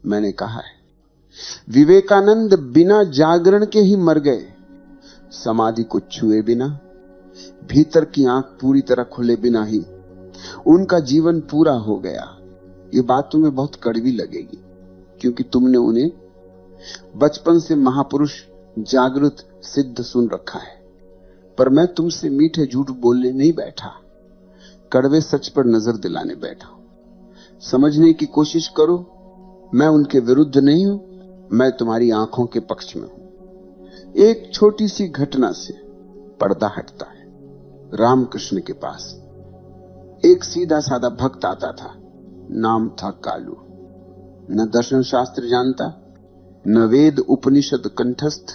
मैंने कहा है, विवेकानंद बिना जागरण के ही मर गए, समाधि को छुए बिना, भीतर की आंख पूरी तरह खुले बिना ही उनका जीवन पूरा हो गया। ये बात तुम्हें बहुत कड़वी लगेगी, क्योंकि तुमने उन्हें बचपन से महापुरुष जागृत सिद्ध सुन रखा है। पर मैं तुमसे मीठे झूठ बोलने नहीं बैठा, कड़वे सच पर नजर दिलाने बैठा हूं। समझने की कोशिश करो, मैं उनके विरुद्ध नहीं हूं, मैं तुम्हारी आंखों के पक्ष में हूं। एक छोटी सी घटना से पर्दा हटता है। रामकृष्ण के पास एक सीधा साधा भक्त आता था, नाम था कालू। न दर्शन शास्त्र जानता, न वेद उपनिषद कंठस्थ,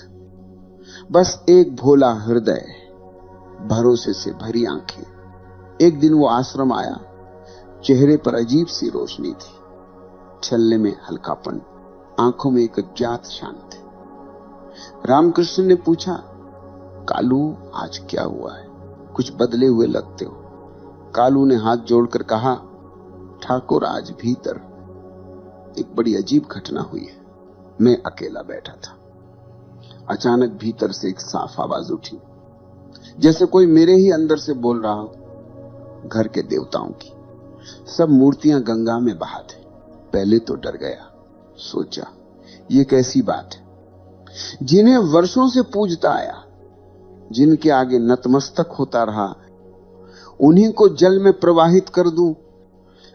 बस एक भोला हृदय, भरोसे से भरी आंखें। एक दिन वो आश्रम आया, चेहरे पर अजीब सी रोशनी थी, छलने में हल्कापन, आंखों में एक अज्ञात शांति। रामकृष्ण ने पूछा, कालू आज क्या हुआ है, कुछ बदले हुए लगते हो। कालू ने हाथ जोड़कर कहा, ठाकुर आज भीतर एक बड़ी अजीब घटना हुई है। मैं अकेला बैठा था, अचानक भीतर से एक साफ आवाज उठी, जैसे कोई मेरे ही अंदर से बोल रहा हो। घर के देवताओं की सब मूर्तियां गंगा में बहा थे। पहले तो डर गया, सोचा ये कैसी बात है, जिन्हें वर्षों से पूजता आया, जिनके आगे नतमस्तक होता रहा, उन्हीं को जल में प्रवाहित कर दूं।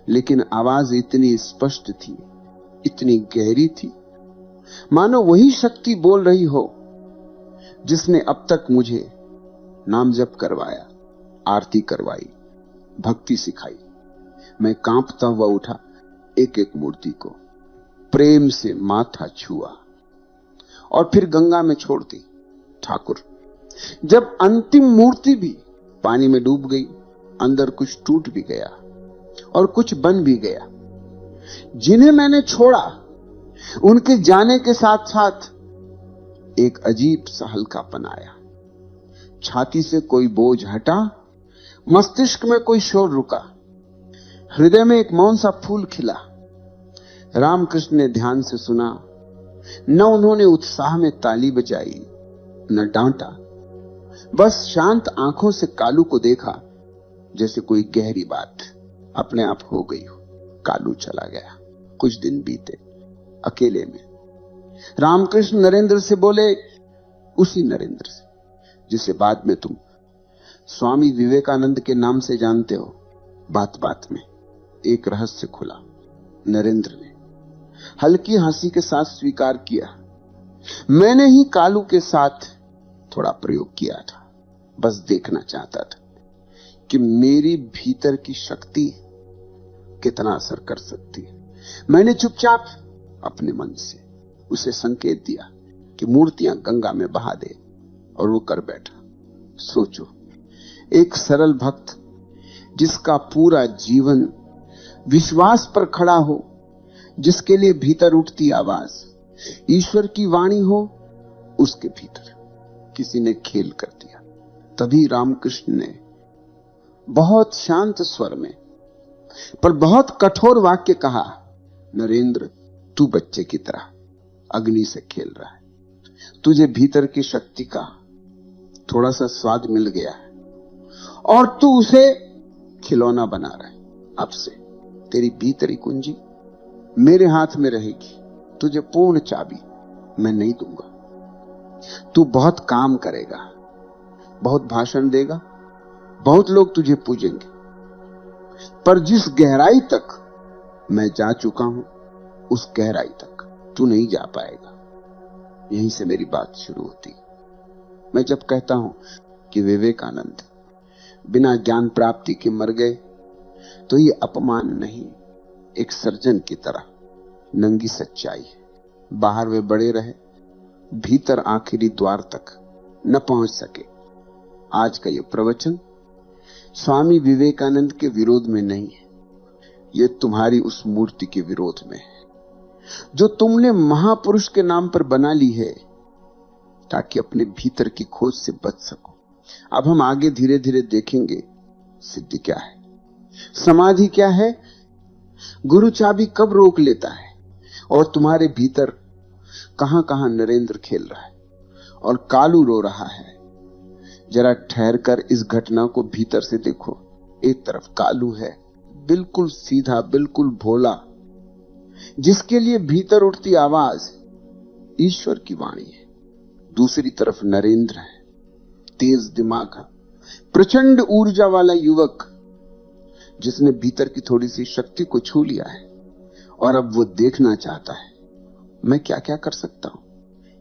लेकिन आवाज इतनी स्पष्ट थी, इतनी गहरी थी, मानो वही शक्ति बोल रही हो जिसने अब तक मुझे नाम जप करवाया, आरती करवाई, भक्ति सिखाई। मैं कांपता हुआ उठा, एक एक मूर्ति को प्रेम से माथा छुआ और फिर गंगा में छोड़ दी। ठाकुर, जब अंतिम मूर्ति भी पानी में डूब गई, अंदर कुछ टूट भी गया और कुछ बन भी गया। जिन्हें मैंने छोड़ा, उनके जाने के साथ साथ एक अजीब सा हल्कापन आया। छाती से कोई बोझ हटा, मस्तिष्क में कोई शोर रुका, हृदय में एक मौन सा फूल खिला। रामकृष्ण ने ध्यान से सुना, न उन्होंने उत्साह में ताली बजाई, न डांटा, बस शांत आंखों से कालू को देखा, जैसे कोई गहरी बात अपने आप हो गई हो। कालू चला गया। कुछ दिन बीते, अकेले में। रामकृष्ण नरेंद्र से बोले, उसी नरेंद्र से जिसे बाद में तुम स्वामी विवेकानंद के नाम से जानते हो। बात बात में एक रहस्य खुला। नरेंद्र ने हल्की हंसी के साथ स्वीकार किया, मैंने ही कालू के साथ थोड़ा प्रयोग किया था, बस देखना चाहता था कि मेरी भीतर की शक्ति कितना असर कर सकती है। मैंने चुपचाप अपने मन से उसे संकेत दिया कि मूर्तियां गंगा में बहा दे, और वो कर बैठा। सोचो, एक सरल भक्त जिसका पूरा जीवन विश्वास पर खड़ा हो, जिसके लिए भीतर उठती आवाज ईश्वर की वाणी हो, उसके भीतर किसी ने खेल कर दिया। तभी रामकृष्ण ने बहुत शांत स्वर में पर बहुत कठोर वाक्य कहा, नरेंद्र, तू बच्चे की तरह अग्नि से खेल रहा है। तुझे भीतर की शक्ति का थोड़ा सा स्वाद मिल गया है और तू उसे खिलौना बना रहा है। अब से तेरी भीतरी कुंजी मेरे हाथ में रहेगी। तुझे पूर्ण चाबी मैं नहीं दूंगा। तू बहुत काम करेगा, बहुत भाषण देगा, बहुत लोग तुझे पूजेंगे, पर जिस गहराई तक मैं जा चुका हूं, उस गहराई तक तू नहीं जा पाएगा। यहीं से मेरी बात शुरू होती। मैं जब कहता हूं कि विवेकानंद बिना ज्ञान प्राप्ति के मर गए, तो ये अपमान नहीं, एक सर्जन की तरह नंगी सच्चाई है। बाहर वे बड़े रहे, भीतर आखिरी द्वार तक न पहुंच सके। आज का ये प्रवचन स्वामी विवेकानंद के विरोध में नहीं है, ये तुम्हारी उस मूर्ति के विरोध में है जो तुमने महापुरुष के नाम पर बना ली है, ताकि अपने भीतर की खोज से बच सको। अब हम आगे धीरे धीरे देखेंगे सिद्धि क्या है, समाधि क्या है, गुरु चाबी कब रोक लेता है, और तुम्हारे भीतर कहां कहां नरेंद्र खेल रहा है और कालू रो रहा है। जरा ठहर कर इस घटना को भीतर से देखो। एक तरफ कालू है, बिल्कुल सीधा, बिल्कुल भोला, जिसके लिए भीतर उठती आवाज ईश्वर की वाणी है। दूसरी तरफ नरेंद्र है, तेज दिमाग का, प्रचंड ऊर्जा वाला युवक, जिसने भीतर की थोड़ी सी शक्ति को छू लिया है और अब वो देखना चाहता है मैं क्या क्या कर सकता हूं।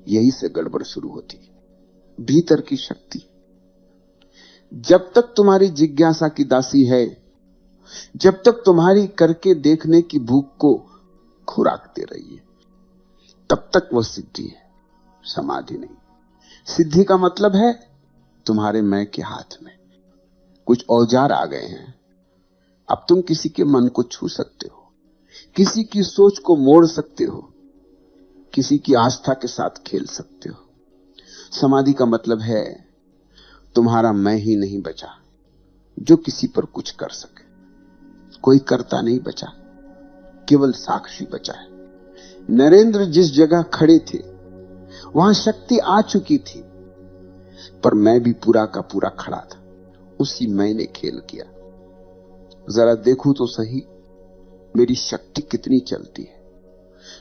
यही से गड़बड़ शुरू होती है। भीतर की शक्ति जब तक तुम्हारी जिज्ञासा की दासी है, जब तक तुम्हारी करके देखने की भूख को खुराकते रही है, तब तक वो सिद्धि है, समाधि नहीं। सिद्धि का मतलब है तुम्हारे मैं के हाथ में कुछ औजार आ गए हैं। अब तुम किसी के मन को छू सकते हो, किसी की सोच को मोड़ सकते हो, किसी की आस्था के साथ खेल सकते हो। समाधि का मतलब है तुम्हारा मैं ही नहीं बचा जो किसी पर कुछ कर सके। कोई कर्ता नहीं बचा, केवल साक्षी बचा है। नरेंद्र जिस जगह खड़े थे वहां शक्ति आ चुकी थी, पर मैं भी पूरा का पूरा खड़ा था। उसी मैंने खेल किया। जरा देखूं तो सही मेरी शक्ति कितनी चलती है।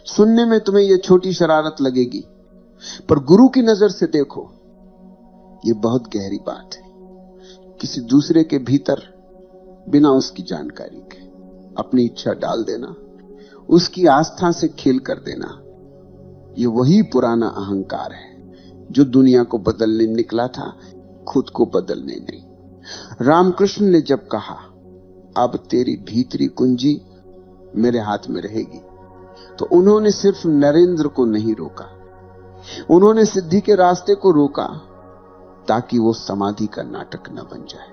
सुनने में तुम्हें यह छोटी शरारत लगेगी, पर गुरु की नजर से देखो, यह बहुत गहरी बात है। किसी दूसरे के भीतर बिना उसकी जानकारी के अपनी इच्छा डाल देना, उसकी आस्था से खेल कर देना, यह वही पुराना अहंकार है जो दुनिया को बदलने निकला था, खुद को बदलने नहीं। रामकृष्ण ने जब कहा अब तेरी भीतरी कुंजी मेरे हाथ में रहेगी, तो उन्होंने सिर्फ नरेंद्र को नहीं रोका, उन्होंने सिद्धि के रास्ते को रोका ताकि वो समाधि का नाटक न बन जाए।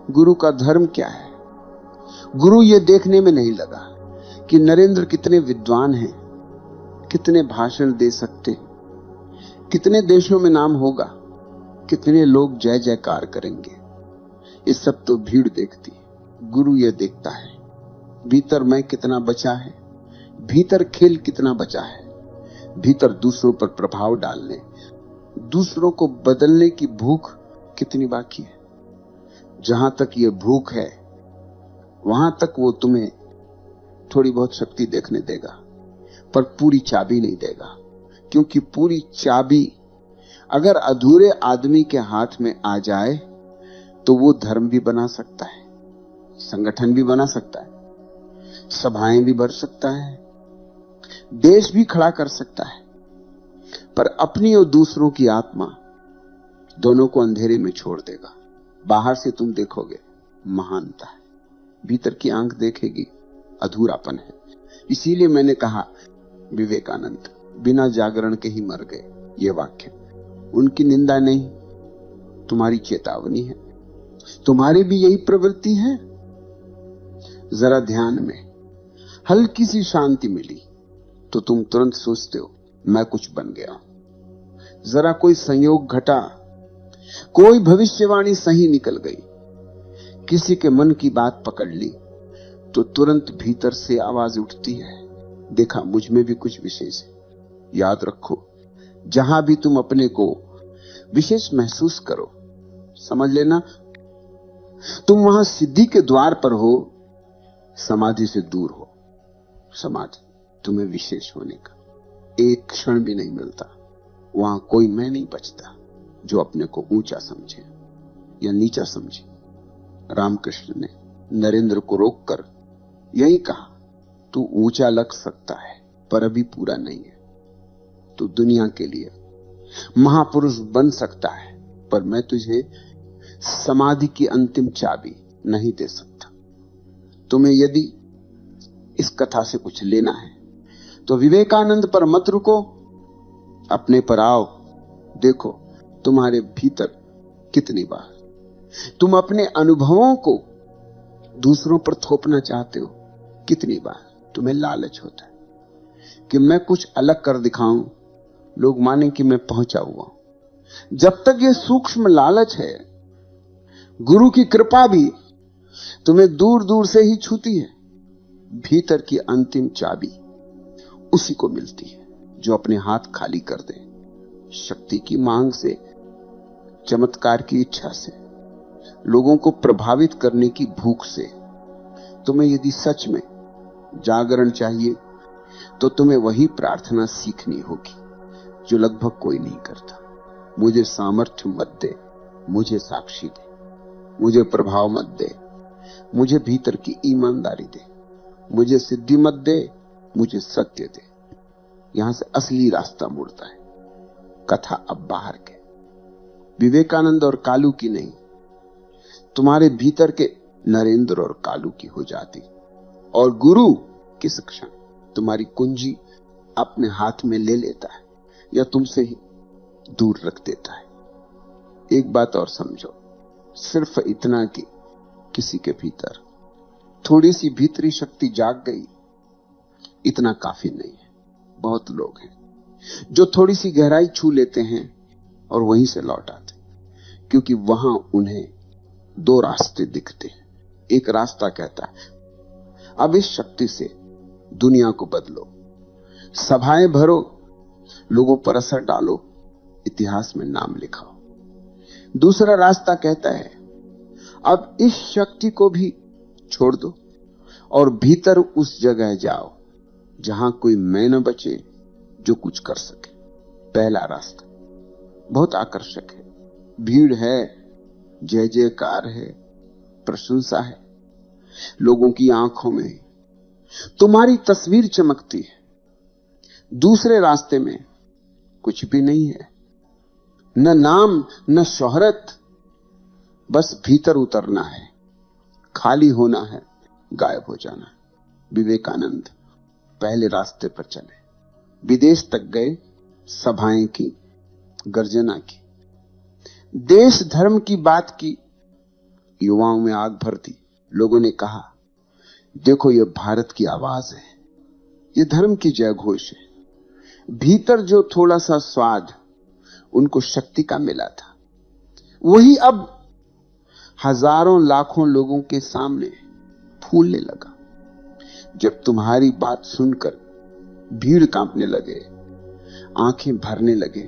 गुरु का धर्म क्या है? गुरु ये देखने में नहीं लगा कि नरेंद्र कितने विद्वान हैं, कितने भाषण दे सकते, कितने देशों में नाम होगा, कितने लोग जय जयकार करेंगे। ये सब तो भीड़ देखती है। गुरु ये देखता है भीतर मैं कितना बचा है, भीतर खेल कितना बचा है, भीतर दूसरों पर प्रभाव डालने, दूसरों को बदलने की भूख कितनी बाकी है। जहां तक ये भूख है वहां तक वो तुम्हें थोड़ी बहुत शक्ति देखने देगा, पर पूरी चाबी नहीं देगा। क्योंकि पूरी चाबी अगर अधूरे आदमी के हाथ में आ जाए तो वो धर्म भी बना सकता है, संगठन भी बना सकता है, सभाएं भी भर सकता है, देश भी खड़ा कर सकता है, पर अपनी और दूसरों की आत्मा दोनों को अंधेरे में छोड़ देगा। बाहर से तुम देखोगे महानता है, भीतर की आंख देखेगी अधूरापन है। इसीलिए मैंने कहा विवेकानंद बिना जागरण के ही मर गए। ये वाक्य उनकी निंदा नहीं, तुम्हारी चेतावनी है। तुम्हारी भी यही प्रवृत्ति है। जरा ध्यान में हल्की सी शांति मिली तो तुम तुरंत सोचते हो मैं कुछ बन गया। जरा कोई संयोग घटा, कोई भविष्यवाणी सही निकल गई, किसी के मन की बात पकड़ ली, तो तुरंत भीतर से आवाज उठती है देखा मुझ में भी कुछ विशेष है। याद रखो, जहां भी तुम अपने को विशेष महसूस करो, समझ लेना तुम वहां सिद्धि के द्वार पर हो, समाधि से दूर हो। समाधि तुम्हें विशेष होने का एक क्षण भी नहीं मिलता। वहां कोई मैं नहीं बचता जो अपने को ऊंचा समझे या नीचा समझे। रामकृष्ण ने नरेंद्र को रोककर यही कहा, तू ऊंचा लग सकता है पर अभी पूरा नहीं है। तू दुनिया के लिए महापुरुष बन सकता है, पर मैं तुझे समाधि की अंतिम चाबी नहीं दे सकता। तुम्हें यदि इस कथा से कुछ लेना है तो विवेकानंद पर मत रुको, अपने पर आओ। देखो तुम्हारे भीतर कितनी बार तुम अपने अनुभवों को दूसरों पर थोपना चाहते हो। कितनी बार तुम्हें लालच होता है कि मैं कुछ अलग कर दिखाऊं, लोग माने कि मैं पहुंचा हुआ हूं। जब तक ये सूक्ष्म लालच है, गुरु की कृपा भी तुम्हें दूर दूर से ही छूती है। भीतर की अंतिम चाबी उसी को मिलती है जो अपने हाथ खाली कर दे, शक्ति की मांग से, चमत्कार की इच्छा से, लोगों को प्रभावित करने की भूख से। तुम्हें यदि सच में जागरण चाहिए तो तुम्हें वही प्रार्थना सीखनी होगी जो लगभग कोई नहीं करता। मुझे सामर्थ्य मत दे, मुझे साक्षी दे, मुझे प्रभाव मत दे, मुझे भीतर की ईमानदारी दे, मुझे सिद्धि मत दे, मुझे सत्य दे। यहां से असली रास्ता मुड़ता है। कथा अब बाहर के, विवेकानंद और कालू की नहीं, तुम्हारे भीतर के नरेंद्र और कालू की हो जाती। और गुरु किस क्षण तुम्हारी कुंजी अपने हाथ में ले लेता है या तुमसे ही दूर रख देता है। एक बात और समझो, सिर्फ इतना कि किसी के भीतर थोड़ी सी भीतरी शक्ति जाग गई, इतना काफी नहीं है। बहुत लोग हैं जो थोड़ी सी गहराई छू लेते हैं और वहीं से लौट आते, क्योंकि वहां उन्हें दो रास्ते दिखते हैं। एक रास्ता कहता है अब इस शक्ति से दुनिया को बदलो, सभाएं भरो, लोगों पर असर डालो, इतिहास में नाम लिखाओ। दूसरा रास्ता कहता है अब इस शक्ति को भी छोड़ दो और भीतर उस जगह जाओ जहां कोई मैं न बचे जो कुछ कर सके। पहला रास्ता बहुत आकर्षक है, भीड़ है, जय जयकार है, प्रशंसा है, लोगों की आंखों में तुम्हारी तस्वीर चमकती है। दूसरे रास्ते में कुछ भी नहीं है, न नाम न शोहरत, बस भीतर उतरना है, खाली होना है, गायब हो जाना है। विवेकानंद पहले रास्ते पर चले, विदेश तक गए, सभाएं की, गर्जना की, देश धर्म की बात की, युवाओं में आग भर दी। लोगों ने कहा देखो ये भारत की आवाज है, ये धर्म की जय घोष है। भीतर जो थोड़ा सा स्वाद उनको शक्ति का मिला था, वही अब हजारों लाखों लोगों के सामने फूलने लगा। जब तुम्हारी बात सुनकर भीड़ कांपने लगे, आंखें भरने लगे,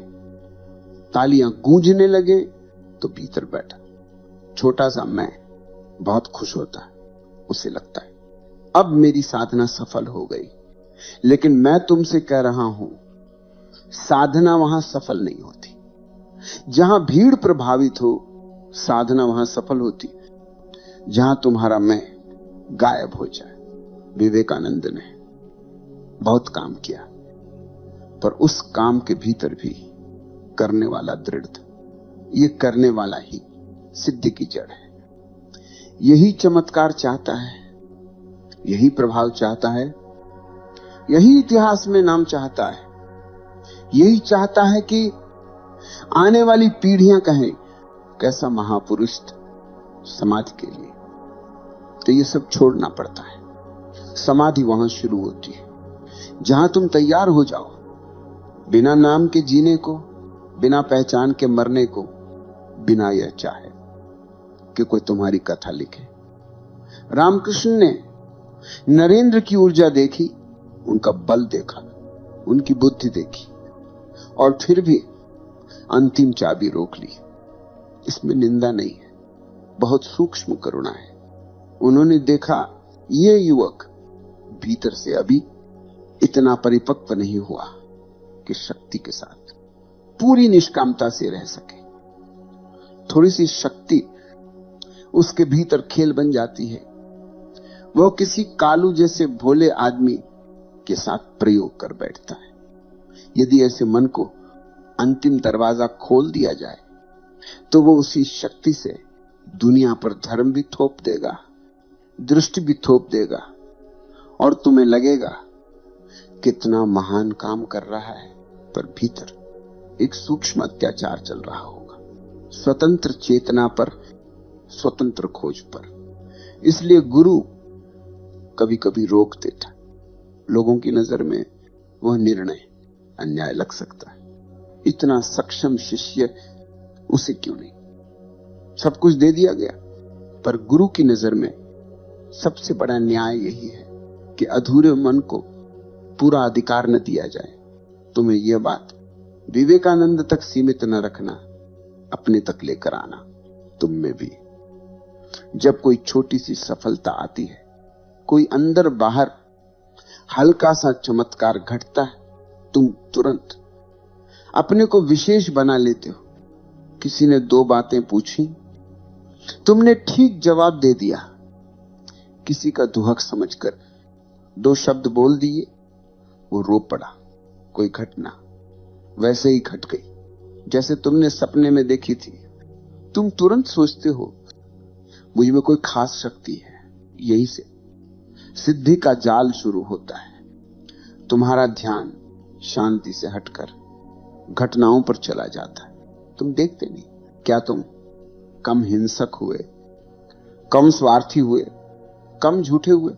तालियां गूंजने लगे, तो भीतर बैठा छोटा सा मैं बहुत खुश होता है। उसे लगता है अब मेरी साधना सफल हो गई। लेकिन मैं तुमसे कह रहा हूं, साधना वहां सफल नहीं होती। जहां भीड़ प्रभावित हो, साधना वहां सफल होती जहां तुम्हारा मैं गायब हो जाए। विवेकानंद ने बहुत काम किया, पर उस काम के भीतर भी करने वाला दृढ़ था। ये करने वाला ही सिद्धि की जड़ है। यही चमत्कार चाहता है, यही प्रभाव चाहता है, यही इतिहास में नाम चाहता है, यही चाहता है कि आने वाली पीढ़ियां कहें कैसा महापुरुष समाधि के लिए। तो ये सब छोड़ना पड़ता है। समाधि वहां शुरू होती है जहां तुम तैयार हो जाओ बिना नाम के जीने को, बिना पहचान के मरने को, बिना यह चाहे कि कोई तुम्हारी कथा लिखे। रामकृष्ण ने नरेंद्र की ऊर्जा देखी, उनका बल देखा, उनकी बुद्धि देखी, और फिर भी अंतिम चाबी रोक ली। इसमें निंदा नहीं है, बहुत सूक्ष्म करुणा है। उन्होंने देखा ये युवक भीतर से अभी इतना परिपक्व नहीं हुआ कि शक्ति के साथ पूरी निष्कामता से रह सके। थोड़ी सी शक्ति उसके भीतर खेल बन जाती है। वह किसी कालू जैसे भोले आदमी के साथ प्रयोग कर बैठता है। यदि ऐसे मन को अंतिम दरवाजा खोल दिया जाए तो वो उसी शक्ति से दुनिया पर धर्म भी थोप देगा, दृष्टि भी थोप देगा, और तुम्हें लगेगा कितना महान काम कर रहा है, पर भीतर एक सूक्ष्म अत्याचार चल रहा होगा, स्वतंत्र चेतना पर, स्वतंत्र खोज पर। इसलिए गुरु कभी कभी रोक देता। लोगों की नजर में वह निर्णय अन्याय लग सकता है। इतना सक्षम शिष्य, उसे क्यों नहीं? सब कुछ दे दिया गया। पर गुरु की नजर में सबसे बड़ा न्याय यही है कि अधूरे मन को पूरा अधिकार न दिया जाए। तुम्हें यह बात विवेकानंद तक सीमित न रखना, अपने तक लेकर आना। तुम में भी जब कोई छोटी सी सफलता आती है, कोई अंदर बाहर हल्का सा चमत्कार घटता है, तुम तुरंत अपने को विशेष बना लेते हो। किसी ने 2 बातें पूछी, तुमने ठीक जवाब दे दिया। किसी का दुहक समझकर 2 शब्द बोल दिए, वो रो पड़ा। कोई घटना वैसे ही घट गई जैसे तुमने सपने में देखी थी। तुम तुरंत सोचते हो मुझ में कोई खास शक्ति है। यही से सिद्धि का जाल शुरू होता है। तुम्हारा ध्यान शांति से हटकर घटनाओं पर चला जाता है। तुम देखते नहीं। क्या तुम कम हिंसक हुए, कम स्वार्थी हुए, कम झूठे हुए?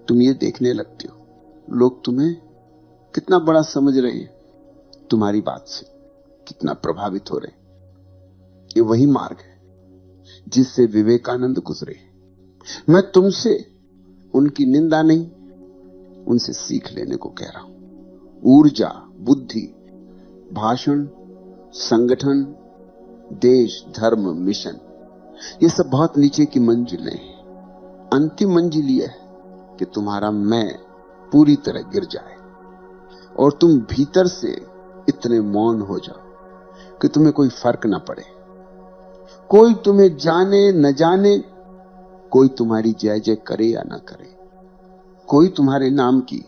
तुम ये देखने लगते हो लोग तुम्हें कितना बड़ा समझ रहे हैं, तुम्हारी बात से कितना प्रभावित हो रहे हैं। ये वही मार्ग है जिससे विवेकानंद गुजरे। मैं तुमसे उनकी निंदा नहीं, उनसे सीख लेने को कह रहा हूं। ऊर्जा, बुद्धि, भाषण, संगठन, देश, धर्म, मिशन, ये सब बहुत नीचे की मंजिलें हैं। अंतिम मंजिल यह है कि तुम्हारा मैं पूरी तरह गिर जाए और तुम भीतर से इतने मौन हो जाओ कि तुम्हें कोई फर्क ना पड़े। कोई तुम्हें जाने न जाने, कोई तुम्हारी जय जय करे या ना करे, कोई तुम्हारे नाम की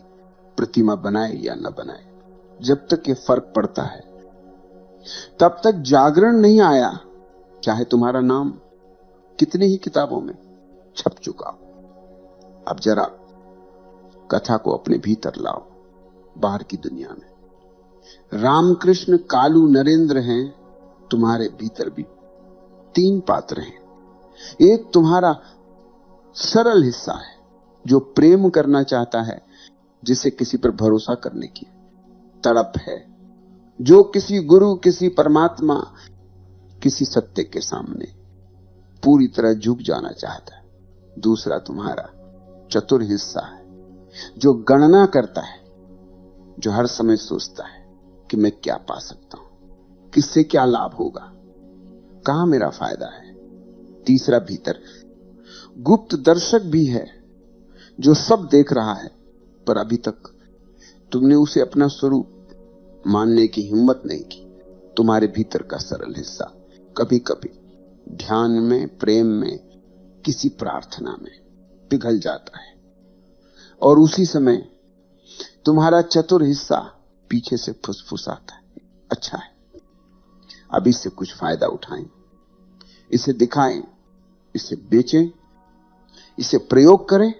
प्रतिमा बनाए या न बनाए। जब तक ये फर्क पड़ता है तब तक जागरण नहीं आया, चाहे तुम्हारा नाम कितनी ही किताबों में छप चुका हो। अब जरा कथा को अपने भीतर लाओ, बाहर की दुनिया में। रामकृष्ण, कालू, नरेंद्र हैं तुम्हारे भीतर भी। 3 पात्र हैं। एक तुम्हारा सरल हिस्सा है जो प्रेम करना चाहता है, जिसे किसी पर भरोसा करने की तड़प है, जो किसी गुरु, किसी परमात्मा, किसी सत्य के सामने पूरी तरह झुक जाना चाहता है। दूसरा तुम्हारा चतुर हिस्सा है जो गणना करता है, जो हर समय सोचता है कि मैं क्या पा सकता हूं, किससे क्या लाभ होगा, कहां मेरा फायदा है। तीसरा भीतर गुप्त दर्शक भी है जो सब देख रहा है, पर अभी तक तुमने उसे अपना स्वरूप मानने की हिम्मत नहीं की। तुम्हारे भीतर का सरल हिस्सा कभी कभी ध्यान में, प्रेम में, किसी प्रार्थना में पिघल जाता है और उसी समय तुम्हारा चतुर हिस्सा पीछे से फुसफुसाता है, अच्छा है, अब इससे कुछ फायदा उठाएं, इसे दिखाएं, इसे बेचें, इसे प्रयोग करें,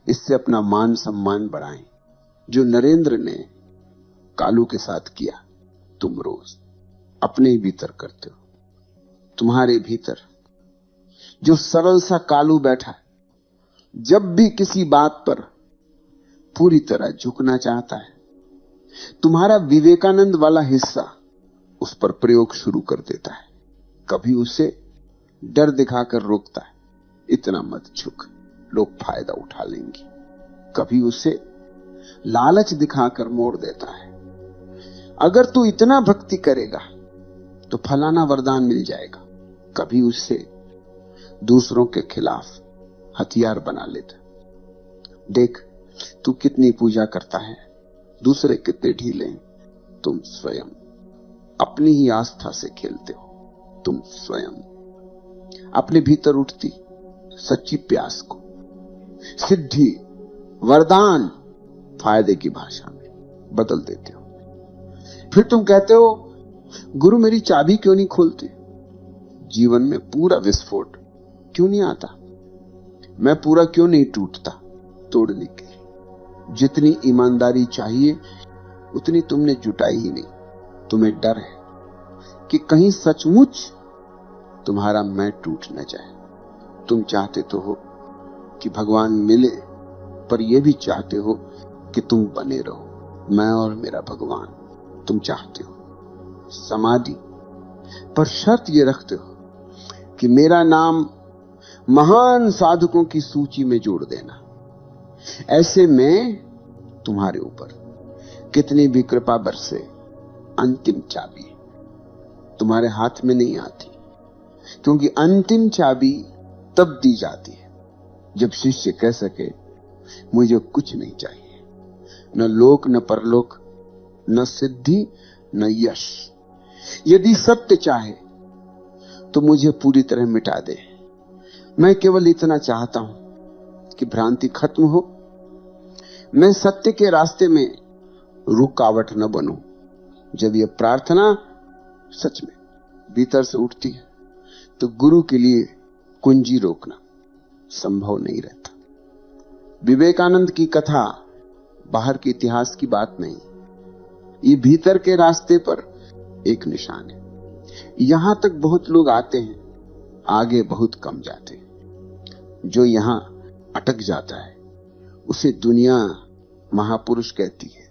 इससे अपना मान सम्मान बढ़ाएं। जो नरेंद्र ने कालू के साथ किया, तुम रोज अपने भीतर करते हो। तुम्हारे भीतर जो सरल सा कालू बैठा है, जब भी किसी बात पर पूरी तरह झुकना चाहता है, तुम्हारा विवेकानंद वाला हिस्सा उस पर प्रयोग शुरू कर देता है। कभी उसे डर दिखाकर रोकता है, इतना मत झुक, लोग फायदा उठा लेंगे। कभी उसे लालच दिखाकर मोड़ देता है, अगर तू इतना भक्ति करेगा तो फलाना वरदान मिल जाएगा। कभी उससे दूसरों के खिलाफ हथियार बना लेता। देख तू कितनी पूजा करता है, दूसरे कितने ढीले हैं। तुम स्वयं अपनी ही आस्था से खेलते हो। तुम स्वयं अपने भीतर उठती सच्ची प्यास को सिद्धि, वरदान, फायदे की भाषा में बदल देते हो। फिर तुम कहते हो गुरु मेरी चाबी क्यों नहीं खोलते, जीवन में पूरा विस्फोट क्यों नहीं आता, मैं पूरा क्यों नहीं टूटता तोड़ने के लिए। जितनी ईमानदारी चाहिए उतनी तुमने जुटाई ही नहीं। तुम्हें डर है कि कहीं सचमुच तुम्हारा मैं टूट न जाए। तुम चाहते तो हो कि भगवान मिले, पर यह भी चाहते हो कि तुम बने रहो, मैं और मेरा भगवान। तुम चाहते हो समाधि, पर शर्त ये रखते हो कि मेरा नाम महान साधकों की सूची में जोड़ देना। ऐसे में तुम्हारे ऊपर कितनी भी कृपा बरसे, अंतिम चाबी तुम्हारे हाथ में नहीं आती, क्योंकि अंतिम चाबी तब दी जाती है जब शिष्य कह सके मुझे कुछ नहीं चाहिए, न लोक न परलोक, न सिद्धि न यश। यदि सत्य चाहे तो मुझे पूरी तरह मिटा दे, मैं केवल इतना चाहता हूं कि भ्रांति खत्म हो, मैं सत्य के रास्ते में रुकावट न बनूं। जब यह प्रार्थना सच में भीतर से उठती है तो गुरु के लिए कुंजी रोकना संभव नहीं रहता। विवेकानंद की कथा बाहर के इतिहास की बात नहीं, ये भीतर के रास्ते पर एक निशान है। यहां तक बहुत लोग आते हैं, आगे बहुत कम जाते हैं। जो यहां अटक जाता है उसे दुनिया महापुरुष कहती है,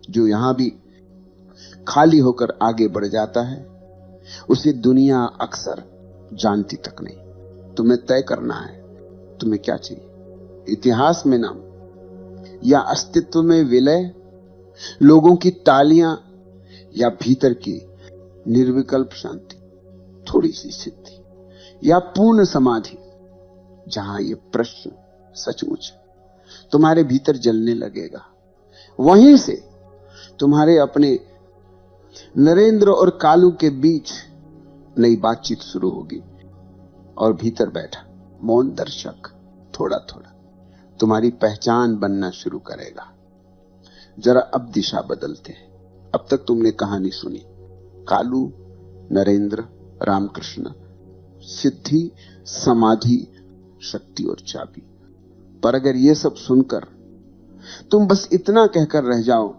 जो यहां भी खाली होकर आगे बढ़ जाता है उसे दुनिया अक्सर जानती तक नहीं। तुम्हें तय करना है तुम्हें क्या चाहिए, इतिहास में नाम या अस्तित्व में विलय, लोगों की तालियां या भीतर की निर्विकल्प शांति, थोड़ी सी सिद्धि या पूर्ण समाधि। जहां ये प्रश्न सचमुच तुम्हारे भीतर जलने लगेगा, वहीं से तुम्हारे अपने नरेंद्र और कालू के बीच नई बातचीत शुरू होगी। और भीतर बैठा मौन दर्शक थोड़ा थोड़ा तुम्हारी पहचान बनना शुरू करेगा। जरा अब दिशा बदलते हैं। अब तक तुमने कहानी सुनी, कालू, नरेंद्र, रामकृष्ण, सिद्धि, समाधि, शक्ति और चाबी। पर अगर ये सब सुनकर तुम बस इतना कहकर रह जाओ,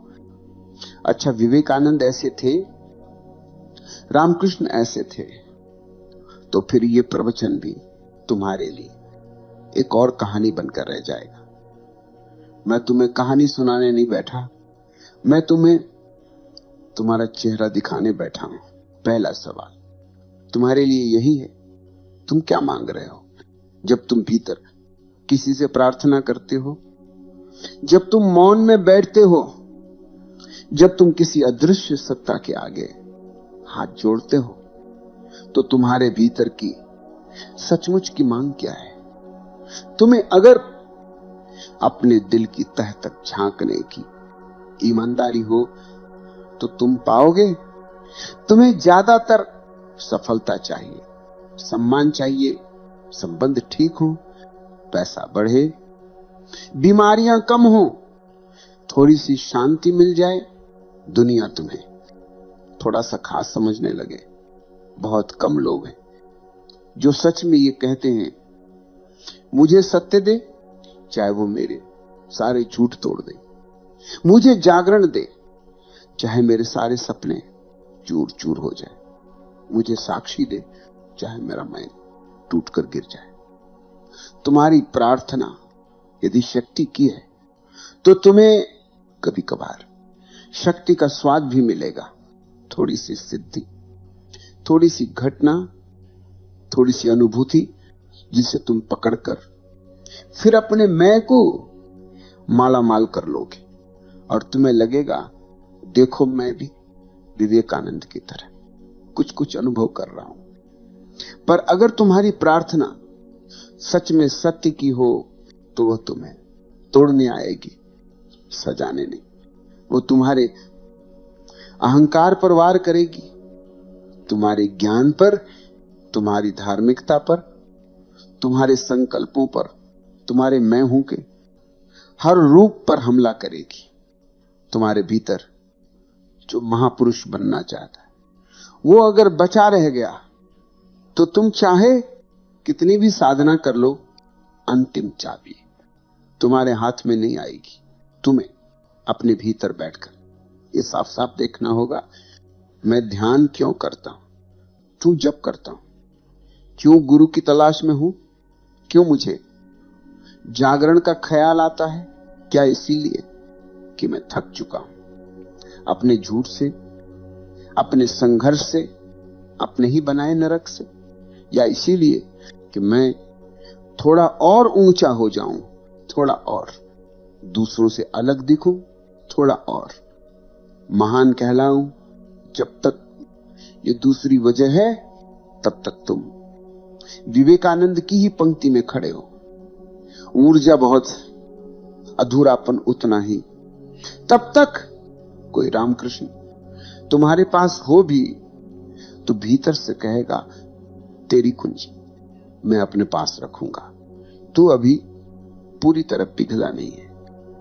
अच्छा विवेकानंद ऐसे थे, रामकृष्ण ऐसे थे, तो फिर ये प्रवचन भी तुम्हारे लिए एक और कहानी बनकर रह जाएगा। मैं तुम्हें कहानी सुनाने नहीं बैठा, मैं तुम्हें तुम्हारा चेहरा दिखाने बैठा हूं। पहला सवाल तुम्हारे लिए यही है, तुम क्या मांग रहे हो? जब तुम भीतर किसी से प्रार्थना करते हो, जब तुम मौन में बैठते हो, जब तुम किसी अदृश्य सत्ता के आगे हाथ जोड़ते हो, तो तुम्हारे भीतर की सचमुच की मांग क्या है? तुम्हें अगर अपने दिल की तह तक झांकने की ईमानदारी हो तो तुम पाओगे। तुम्हें ज्यादातर सफलता चाहिए, सम्मान चाहिए, संबंध ठीक हो, पैसा बढ़े, बीमारियां कम हो, थोड़ी सी शांति मिल जाए, दुनिया तुम्हें थोड़ा सा खास समझने लगे। बहुत कम लोग हैं जो सच में ये कहते हैं मुझे सत्य दे, चाहे वो मेरे सारे झूठ तोड़ दे, मुझे जागरण दे, चाहे मेरे सारे सपने चूर चूर हो जाए, मुझे साक्षी दे, चाहे मेरा मैं टूटकर गिर जाए। तुम्हारी प्रार्थना यदि शक्ति की है तो तुम्हें कभी कभार शक्ति का स्वाद भी मिलेगा। थोड़ी सी सिद्धि, थोड़ी सी घटना, थोड़ी सी अनुभूति जिसे तुम पकड़कर फिर अपने मैं को माला माल कर लोगे और तुम्हें लगेगा देखो मैं भी विवेकानंद की तरह कुछ कुछ अनुभव कर रहा हूं। पर अगर तुम्हारी प्रार्थना सच में सत्य की हो तो वह तुम्हें तोड़ने आएगी, सजाने नहीं। वो तुम्हारे अहंकार पर वार करेगी, तुम्हारे ज्ञान पर, तुम्हारी धार्मिकता पर, तुम्हारे संकल्पों पर, तुम्हारे मैं हूं के हर रूप पर हमला करेगी। तुम्हारे भीतर जो महापुरुष बनना चाहता है वो अगर बचा रह गया तो तुम चाहे कितनी भी साधना कर लो, अंतिम चाबी तुम्हारे हाथ में नहीं आएगी। तुम्हें अपने भीतर बैठकर ये साफ साफ देखना होगा, मैं ध्यान क्यों करता हूं, क्यों जप करता हूं, क्यों गुरु की तलाश में हूं, क्यों मुझे जागरण का ख्याल आता है? क्या इसीलिए कि मैं थक चुका हूं अपने झूठ से, अपने संघर्ष से, अपने ही बनाए नरक से? या इसीलिए कि मैं थोड़ा और ऊंचा हो जाऊं, थोड़ा और दूसरों से अलग दिखूं, थोड़ा और महान कहलाऊं, जब तक ये दूसरी वजह है तब तक तुम विवेकानंद की ही पंक्ति में खड़े हो। ऊर्जा बहुत, अधूरापन उतना ही। तब तक कोई रामकृष्ण तुम्हारे पास हो भी तो भीतर से कहेगा तेरी कुंजी मैं अपने पास रखूंगा, तू अभी पूरी तरह पिघला नहीं है।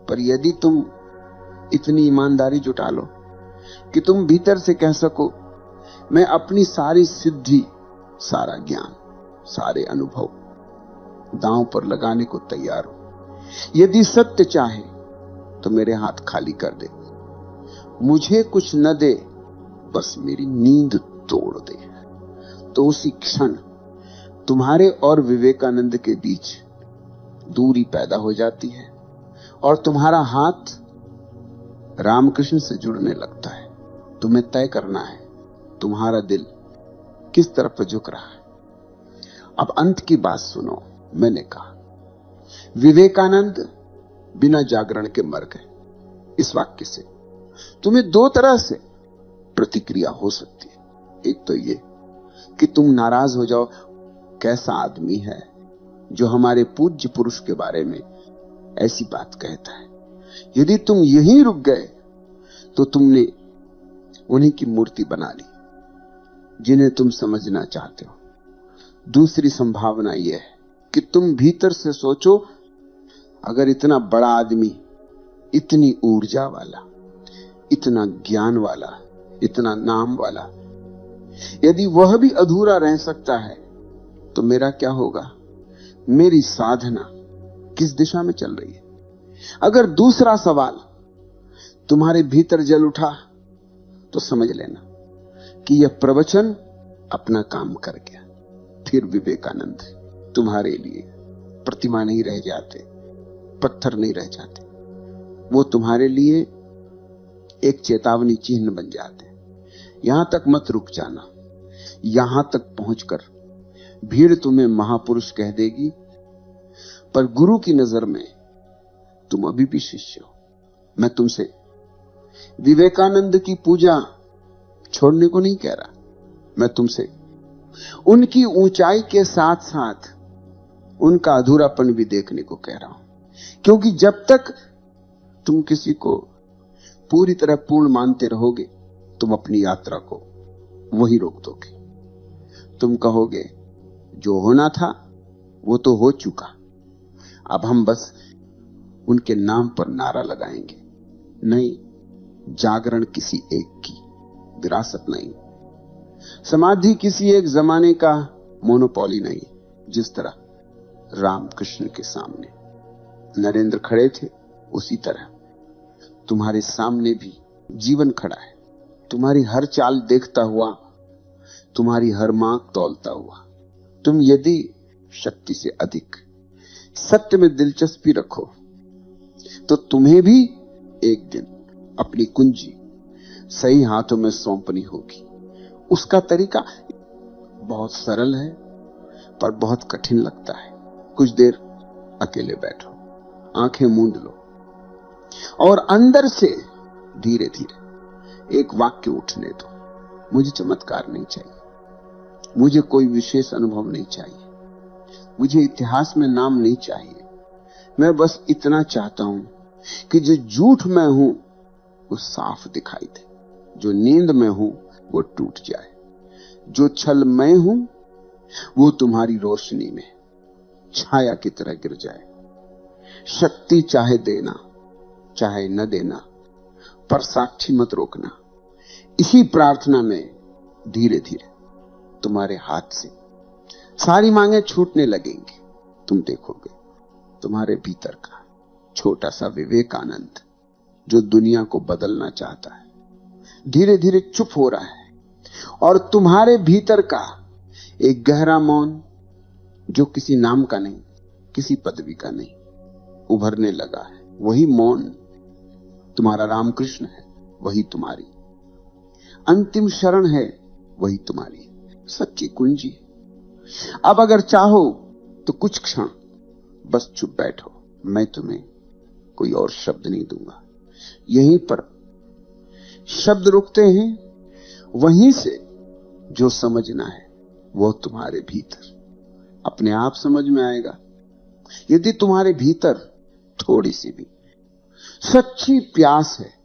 पर यदि तुम इतनी ईमानदारी जुटा लो कि तुम भीतर से कह सको मैं अपनी सारी सिद्धि, सारा ज्ञान, सारे अनुभव दांव पर लगाने को तैयार हूं। यदि सत्य चाहे तो मेरे हाथ खाली कर दे, मुझे कुछ न दे, बस मेरी नींद तोड़ दे। तो उसी क्षण तुम्हारे और विवेकानंद के बीच दूरी पैदा हो जाती है और तुम्हारा हाथ रामकृष्ण से जुड़ने लगता है। तुम्हें तय करना है तुम्हारा दिल किस तरफ झुक रहा है। अब अंत की बात सुनो। मैंने कहा विवेकानंद बिना जागरण के मर गए। इस वाक्य से तुम्हें दो तरह से प्रतिक्रिया हो सकती है। एक तो ये कि तुम नाराज हो जाओ, कैसा आदमी है जो हमारे पूज्य पुरुष के बारे में ऐसी बात कहता है। यदि तुम यहीं रुक गए तो तुमने उन्हीं की मूर्ति बना ली जिन्हें तुम समझना चाहते हो। दूसरी संभावना यह है कि तुम भीतर से सोचो, अगर इतना बड़ा आदमी, इतनी ऊर्जा वाला, इतना ज्ञान वाला, इतना नाम वाला, यदि वह भी अधूरा रह सकता है तो मेरा क्या होगा? मेरी साधना किस दिशा में चल रही है? अगर दूसरा सवाल तुम्हारे भीतर जल उठा तो समझ लेना कि यह प्रवचन अपना काम कर गया। फिर विवेकानंद तुम्हारे लिए प्रतिमा नहीं रह जाते, पत्थर नहीं रह जाते, वो तुम्हारे लिए एक चेतावनी चिन्ह बन जाते। यहां तक मत रुक जाना। यहां तक पहुंचकर भीड़ तुम्हें महापुरुष कह देगी, पर गुरु की नजर में तुम अभी भी शिष्य हो। मैं तुमसे विवेकानंद की पूजा छोड़ने को नहीं कह रहा, मैं तुमसे उनकी ऊंचाई के साथ साथ उनका अधूरापन भी देखने को कह रहा हूं। क्योंकि जब तक तुम किसी को पूरी तरह पूर्ण मानते रहोगे, तुम अपनी यात्रा को वही रोक दोगे। तुम कहोगे जो होना था वो तो हो चुका, अब हम बस उनके नाम पर नारा लगाएंगे। नहीं, जागरण किसी एक की विरासत नहीं, समाधि किसी एक जमाने का मोनोपोली नहीं। जिस तरह रामकृष्ण के सामने नरेंद्र खड़े थे, उसी तरह तुम्हारे सामने भी जीवन खड़ा है, तुम्हारी हर चाल देखता हुआ, तुम्हारी हर मांग तौलता हुआ। तुम यदि शक्ति से अधिक सत्य में दिलचस्पी रखो तो तुम्हें भी एक दिन अपनी कुंजी सही हाथों में सौंपनी होगी। उसका तरीका बहुत सरल है पर बहुत कठिन लगता है। कुछ देर अकेले बैठो, आंखें मूंद लो और अंदर से धीरे धीरे एक वाक्य उठने दो। मुझे चमत्कार नहीं चाहिए, मुझे कोई विशेष अनुभव नहीं चाहिए, मुझे इतिहास में नाम नहीं चाहिए। मैं बस इतना चाहता हूं कि जो झूठ में हूं वो साफ दिखाई दे, जो नींद में हूं वो टूट जाए, जो छल में हूं वो तुम्हारी रोशनी में छाया की तरह गिर जाए। शक्ति चाहे देना चाहे न देना, पर साक्षी मत रोकना। इसी प्रार्थना में धीरे धीरे तुम्हारे हाथ से सारी मांगे छूटने लगेंगी। तुम देखोगे तुम्हारे भीतर का छोटा सा विवेकानंद जो दुनिया को बदलना चाहता है, धीरे धीरे चुप हो रहा है और तुम्हारे भीतर का एक गहरा मौन जो किसी नाम का नहीं, किसी पदवी का नहीं, उभरने लगा है। वही मौन तुम्हारा रामकृष्ण है, वही तुम्हारी अंतिम शरण है, वही तुम्हारी सच्ची कुंजी। अब अगर चाहो तो कुछ क्षण बस चुप बैठो, मैं तुम्हें कोई और शब्द नहीं दूंगा। यहीं पर शब्द रुकते हैं, वहीं से जो समझना है वो तुम्हारे भीतर अपने आप समझ में आएगा। यदि तुम्हारे भीतर थोड़ी सी भी सच्ची प्यास है